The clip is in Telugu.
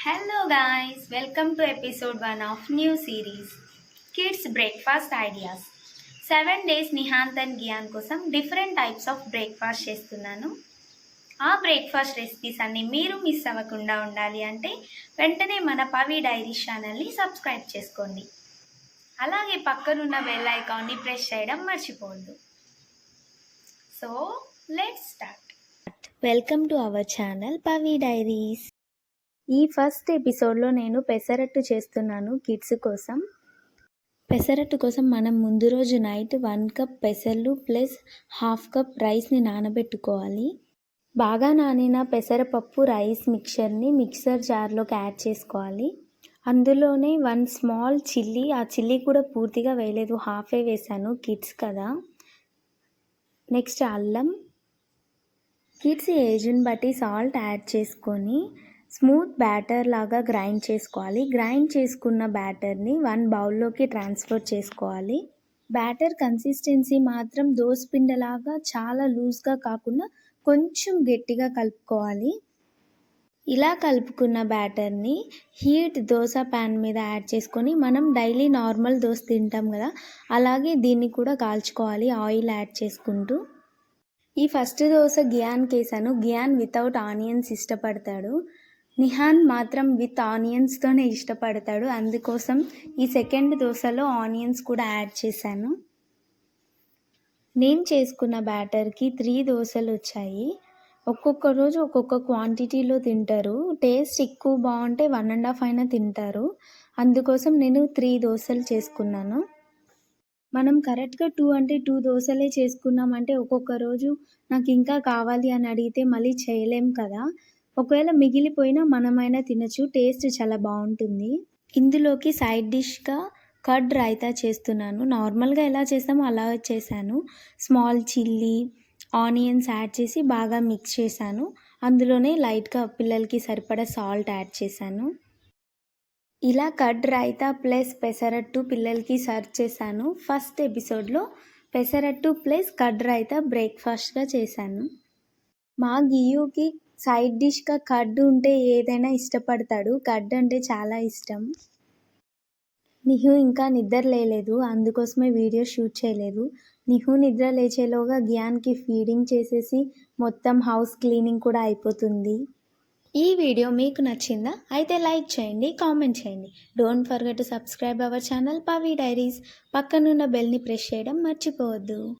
Hello guys, welcome to episode 1 of new series Kids Breakfast Ideas. 7 days Nihanth and గియాన్ కోసం డిఫరెంట్ టైప్స్ ఆఫ్ బ్రేక్ఫాస్ట్ చేస్తున్నాను. ఆ బ్రేక్ఫాస్ట్ రెసిపీస్ అన్ని మీరు మిస్ అవ్వకుండా ఉండాలి అంటే వెంటనే మన పవి డైరీస్ ఛానల్ని సబ్స్క్రైబ్ చేసుకోండి. అలాగే పక్కనున్న బెల్ ఐకాన్ని ప్రెస్ చేయడం మర్చిపోవద్దు. So let's start. Welcome to our channel Pavi diaries. ఈ ఫస్ట్ ఎపిసోడ్లో నేను పెసరట్టు చేస్తున్నాను కిడ్స్ కోసం. పెసరట్టు కోసం మనం ముందు రోజు నైట్ 1 కప్ పెసర్లు ప్లస్ హాఫ్ కప్ రైస్ని నానబెట్టుకోవాలి. బాగా నానిన పెసరపప్పు రైస్ మిక్చర్ని మిక్సర్ జార్లోకి యాడ్ చేసుకోవాలి. అందులోనే 1 స్మాల్ చిల్లీ, ఆ చిల్లీ కూడా పూర్తిగా వేయలేదు, హాఫే వేసాను, కిడ్స్ కదా. నెక్స్ట్ అల్లం, కిడ్స్ ఏజ్ని బట్టి సాల్ట్ యాడ్ చేసుకొని స్మూత్ బ్యాటర్ లాగా గ్రైండ్ చేసుకోవాలి. గ్రైండ్ చేసుకున్న బ్యాటర్ని 1 బౌల్లోకి ట్రాన్స్ఫర్ చేసుకోవాలి. బ్యాటర్ కన్సిస్టెన్సీ మాత్రం దోసపిండిలాగా చాలా లూజ్గా కాకుండా కొంచెం గట్టిగా కలుపుకోవాలి. ఇలా కలుపుకున్న బ్యాటర్ని హీట్ దోశ ప్యాన్ మీద యాడ్ చేసుకొని మనం డైలీ నార్మల్ దోశ తింటాం కదా, అలాగే దీన్ని కూడా కాల్చుకోవాలి ఆయిల్ యాడ్ చేసుకుంటూ. ఈ ఫస్ట్ దోశ గియాన్కి వేసాను. గియాన్ వితౌట్ ఆనియన్స్ ఇష్టపడతాడు, నిహాన్ మాత్రం విత్ ఆనియన్స్తోనే ఇష్టపడతాడు. అందుకోసం ఈ సెకండ్ దోశలో ఆనియన్స్ కూడా యాడ్ చేశాను. నేను చేసుకున్న బ్యాటర్కి 3 దోశలు వచ్చాయి. ఒక్కొక్క రోజు ఒక్కొక్క క్వాంటిటీలో తింటారు. టేస్ట్ ఎక్కువ బాగుంటే 1.5 అయినా తింటారు. అందుకోసం నేను 3 దోశలు చేసుకున్నాను. మనం కరెక్ట్గా 2 అంటే 2 దోశలే చేసుకున్నామంటే ఒక్కొక్క రోజు నాకు ఇంకా కావాలి అని అడిగితే మళ్ళీ చేయలేం కదా. ఒకవేళ మిగిలిపోయినా మనమైనా తినచ్చు, టేస్ట్ చాలా బాగుంటుంది. ఇందులోకి సైడ్ డిష్గా కర్డ్ రైతా చేస్తున్నాను. నార్మల్గా ఎలా చేస్తామో అలా చేశాను. స్మాల్ చిల్లీ, ఆనియన్స్ యాడ్ చేసి బాగా మిక్స్ చేశాను. అందులోనే లైట్గా పిల్లలకి సరిపడా సాల్ట్ యాడ్ చేశాను. ఇలా కర్డ్ రైతా ప్లస్ పెసరట్టు పిల్లలకి సర్వ్ చేశాను. ఫస్ట్ ఎపిసోడ్లో పెసరట్టు ప్లస్ కర్డ్ రైతా బ్రేక్ఫాస్ట్గా చేశాను. మా గియుకి సైడ్ డిష్గా కర్డ్ ఉంటే ఏదైనా ఇష్టపడతాడు. కర్డ్ అంటే చాలా ఇష్టం. నిహు ఇంకా నిద్ర లేలేదు, అందుకోసమే వీడియో షూట్ చేయలేదు. నిహు నిద్ర లేచేలోగా గియాన్కి ఫీడింగ్ చేసేసి మొత్తం హౌస్ క్లీనింగ్ కూడా అయిపోతుంది. ఈ వీడియో మీకు నచ్చిందా? అయితే లైక్ చేయండి, కామెంట్ చేయండి. Don't forget to subscribe our channel Pavi diaries. పక్కనున్న బెల్ని ప్రెస్ చేయడం మర్చిపోవద్దు.